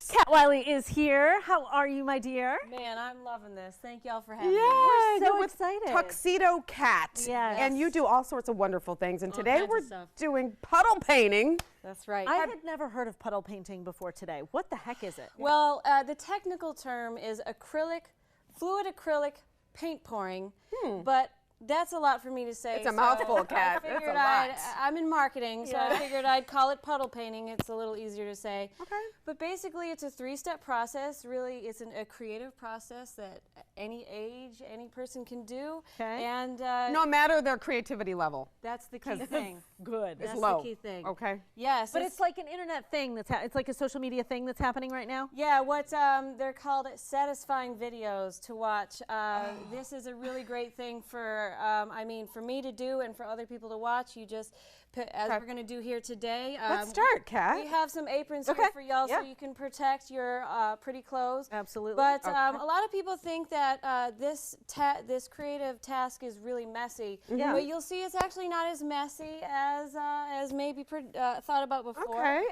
Kat Wiley is here. How are you, my dear? Man, I'm loving this. Thank y'all for having me. We're so with excited. TuxedoKat. Yes. And you do all sorts of wonderful things. And today we're stuff. doing puddle painting. That's right. I had never heard of puddle painting before today. What the heck is it? Well, the technical term is fluid acrylic paint pouring, but that's a lot for me to say. It's a mouthful, Kat. I It's figured a lot. I'm in marketing, so I figured I'd call it puddle painting. It's a little easier to say. Okay. But basically, it's a three-step process. Really, it's a creative process that any age, any person can do. Okay. And No matter their creativity level. that's the key thing. Good. It's That's low. the key thing. Okay. Yes. But it's like an internet thing it's like a social media thing that's happening right now? Yeah, what they're called satisfying videos to watch. This is a really great thing for, for me to do and for other people to watch. You just, as we're going to do here today. Let's start, Kat. We have some aprons here for y'all so you can protect your pretty clothes. Absolutely. But a lot of people think that this creative task is really messy. Yeah. But you'll see it's actually not as messy as maybe thought about before. Okay.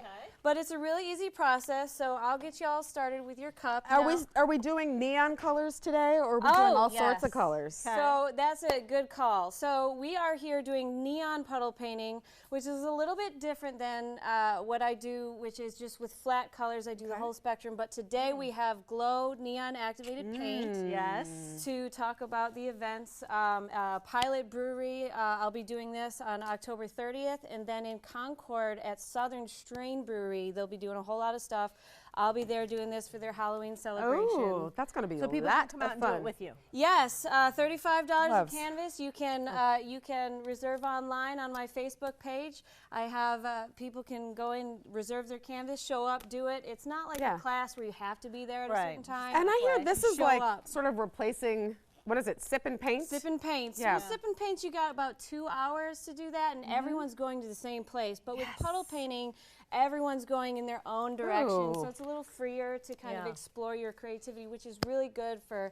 But it's a really easy process, so I'll get you all started with your cup. Are we doing neon colors today, or are we doing all sorts of yes. colors? So that's a good call. So we are here doing neon puddle painting, which is a little bit different than what I do, which is just with flat colors. I do the whole spectrum. But today we have glow neon activated paint. Yes. To talk about the events. Pilot Brewery, I'll be doing this on October 30th, and then in Concord at Southern Strain Brewery, they'll be doing a whole lot of stuff. I'll be there doing this for their Halloween celebration. Oh, that's going to be So a people lot can come out of and do fun. it with you. Yes, $35 a Loves. canvas. You can reserve online on my Facebook page. I have people can go in, reserve their canvas, show up, do it. It's not like a class where you have to be there at a certain time. And I hear this is Show like up. sort of replacing, what is it, sip and paint? Sip and paint. Yeah. So sip and paint, you got about 2 hours to do that, and everyone's going to the same place. But with puddle painting, everyone's going in their own direction, so it's a little freer to kind of explore your creativity, which is really good for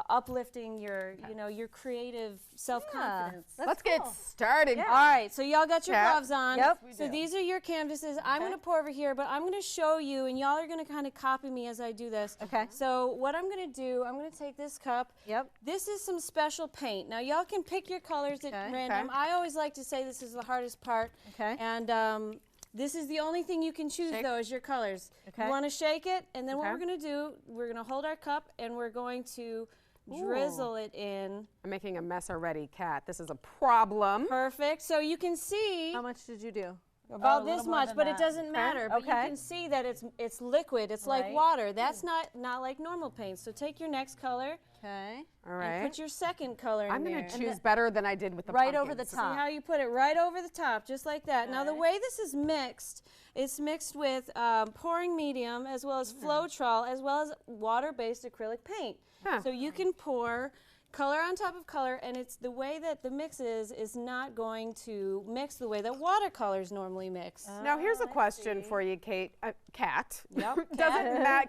uplifting your, your creative self-confidence. Let's get started. All right, so y'all got your Kat? gloves on. Yep. So these are your canvases. I'm going to pour over here, but I'm going to show you, and y'all are going to kind of copy me as I do this. Okay. So what I'm going to do, I'm going to take this cup. Yep. This is some special paint. Now, y'all can pick your colors at random. Okay. I always like to say this is the hardest part. Okay. And this is the only thing you can choose, though, is your colors. Okay. You want to shake it, and then what we're going to do, we're going to hold our cup, and we're going to drizzle it in. I'm making a mess already, Kat. This is a problem. Perfect. So you can see How much did you do? about this much, but it doesn't matter. But you Okay. can see that it's liquid. It's like water. That's not like normal paint. So take your next color Okay. All and right. put your second color in I'm there. going to choose better than I did with the Right over the pumpkins. top. See how you put it right over the top, just like that. Now the way this is mixed, it's mixed with pouring medium as well as Floetrol as well as water-based acrylic paint. Huh. So you can pour color on top of color, and it's the way that the mix is not going to mix the way that watercolors normally mix. Now here's a question for you, Kat. Yep,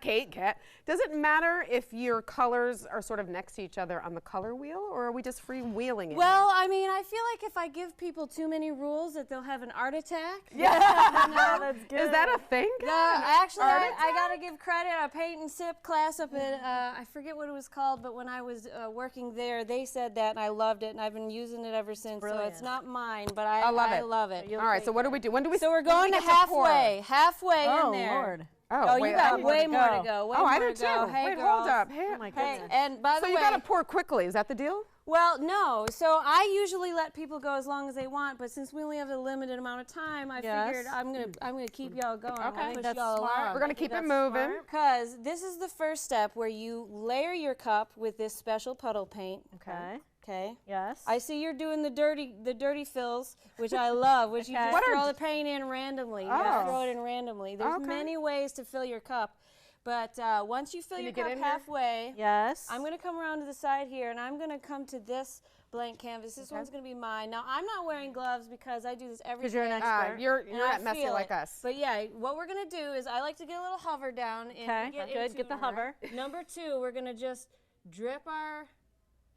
Kat. Does it matter if your colors are sort of next to each other on the color wheel, or are we just freewheeling it? Well, I mean, I feel like if I give people too many rules that they'll have an art attack. That's good. Is that a thing? Actually, I got to give credit. A paint and sip class up at, I forget what it was called, but when I was working there, they said that, and I loved it, and I've been using it ever since. So it's not mine, but I love it. All right, so what do we do? When do we? So we're when do going we to get pour? halfway Oh, in there. Lord. Oh, you got way more to go. Way Oh, more I do to too. go. Hey, Wait, girls. hold up. Hey, Oh, my Hey, goodness. and by the so way, you got to pour quickly. Is that the deal? well, no. So I usually let people go as long as they want, but since we only have a limited amount of time, I figured I'm gonna keep y'all going. Okay. Push That's y'all smart. along. We're gonna keep it moving. Because this is the first step where you layer your cup with this special puddle paint. Okay. Okay. Yes. I see you're doing the dirty fills, which I love, which you just What are throw the paint in randomly. You just throw it in randomly. There's many ways to fill your cup, but once you fill your get cup in here? halfway, Yes. I'm going to come around to the side here, and I'm going to come to this blank canvas. This one's going to be mine. Now, I'm not wearing gloves because I do this every day. Because you're an expert. You're and not I messy feel like it. us. But yeah, what we're going to do is I like to get a little hover down. And Okay, good. Get the hover. Number two, we're going to just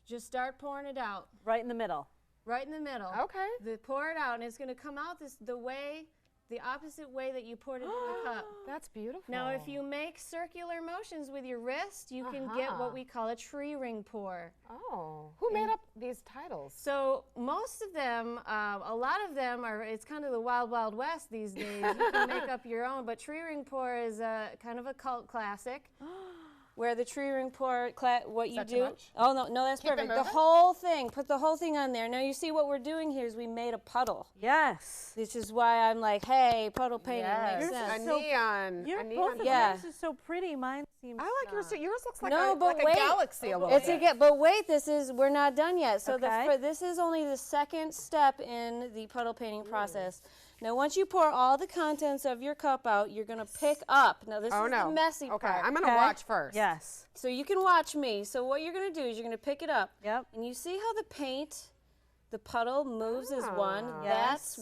just start pouring it out. Right in the middle. Right in the middle. Okay. Pour it out, and it's going to come out the way the opposite way that you poured it in the cup. That's beautiful. Now, if you make circular motions with your wrist, you can get what we call a tree ring pour. Oh, who made up these titles? So most of them, a lot of them are, it's kind of the wild, wild west these days. You can make up your own, but tree ring pour is kind of a cult classic. Where the tree ring pour, what you do. Oh, no, that's perfect. The whole thing, put the whole thing on there. Now you see what we're doing here is we made a puddle. Yes. Which is why I'm like, hey, puddle painting makes sense. A neon. Both of yours is so pretty. Mine seems. I like yours. Yours looks like a galaxy a little bit. But wait, we're not done yet. So this is only the second step in the puddle painting process. Now, once you pour all the contents of your cup out, you're going to pick up. Now, this is the messy part. Okay, I'm going to watch first. Yes. So you can watch me. So what you're going to do is you're going to pick it up. Yep. And you see how the paint, the puddle moves as one. Yes.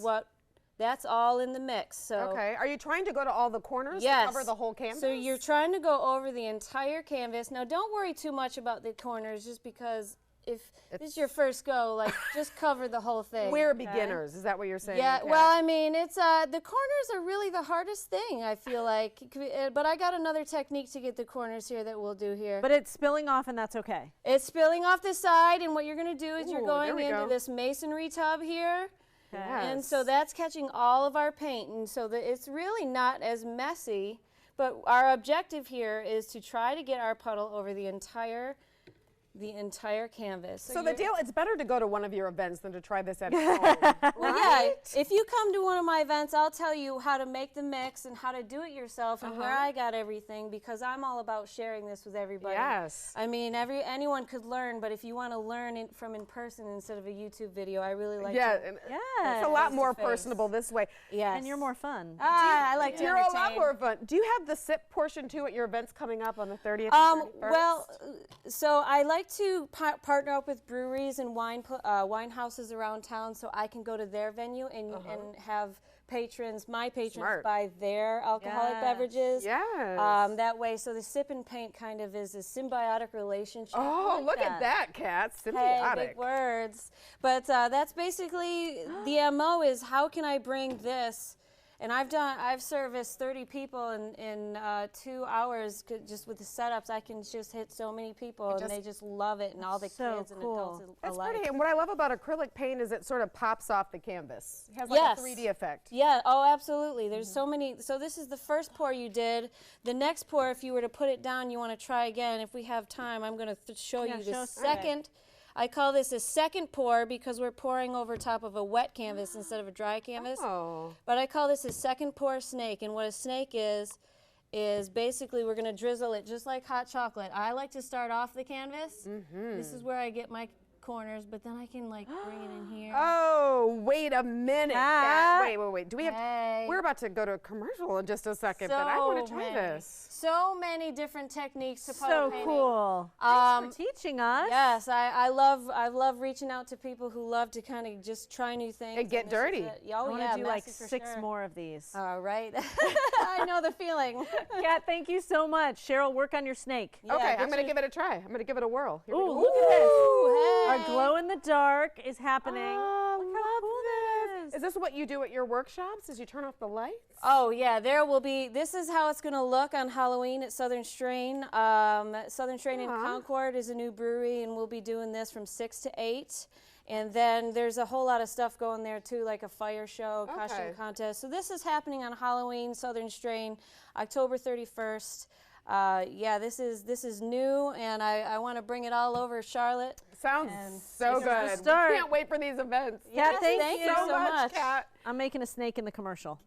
That's all in the mix. So okay. Are you trying to go to all the corners to cover the whole canvas? So you're trying to go over the entire canvas. Now, don't worry too much about the corners just because if this is your first go, like just cover the whole thing. We're beginners, is that what you're saying? Yeah, well, I mean, it's the corners are really the hardest thing, I feel like. But I got another technique to get the corners here that we'll do here. But it's spilling off and that's okay. It's spilling off the side, and what you're going to do is you're going into this masonry tub here. Okay. And so that's catching all of our paint, and so it's really not as messy. But our objective here is to try to get our puddle over the entire canvas. So the deal, it's better to go to one of your events than to try this at home. Well, yeah, if you come to one of my events, I'll tell you how to make the mix and how to do it yourself and where I got everything, because I'm all about sharing this with everybody. Yes. I mean, anyone could learn, but if you want to learn it from in person instead of a YouTube video, I really like it's a lot more personable this way. Yes. And you're more fun. I like to You're a lot entertain. more fun. Do you have the sip portion too at your events coming up on the 30th and 31st? Well, so I like to partner up with breweries and wine houses around town, so I can go to their venue and have my patrons buy their alcoholic beverages. Yes. That way, so the sip and paint kind of is a symbiotic relationship. Oh, look at that, Kat. Symbiotic. Hey, big words. But that's basically the MO is how can I bring this. And I've serviced 30 people in 2 hours just with the setups. I can just hit so many people, and they just love it, and all the kids and adults alike. It's pretty, and what I love about acrylic paint is it sort of pops off the canvas. It has like a 3D effect. Yeah, oh, absolutely. There's so many. So this is the first pour you did. The next pour, if you were to put it down, you want to try again. If we have time, I'm going to show you the second. I call this a second pour because we're pouring over top of a wet canvas instead of a dry canvas. Oh. But I call this a second pour snake, and what a snake is basically we're going to drizzle it just like hot chocolate. I like to start off the canvas. This is where I get my corners, but then I can like bring it in here. Oh, wait a minute. Wait. Do we have? We're about to go to a commercial in just a second, but I want to try this. So many different techniques to puddle painting. So cool. Thanks for teaching us. Yes, I love reaching out to people who love to kind of just try new things and get dirty. I want to do like 6 more of these. All right. I know the feeling. Kat, thank you so much. Cheryl, work on your snake. Yeah, okay, I'm going to give it a try. I'm going to give it a whirl. Here we go. Look at this. Hey. Our glow in the dark is happening. Oh, look how cool this is. Is this what you do at your workshops? As you turn off the lights? Oh yeah, there will be. This is how it's going to look on Halloween at Southern Strain. Southern Strain in Concord is a new brewery, and we'll be doing this from 6 to 8. And then there's a whole lot of stuff going there too, like a fire show, costume contest. So this is happening on Halloween, Southern Strain, October 31st. Yeah, this is new, and I want to bring it all over Charlotte. Sounds so good. We can't wait for these events. Yeah, thank you so much, Kat. I'm making a snake in the commercial.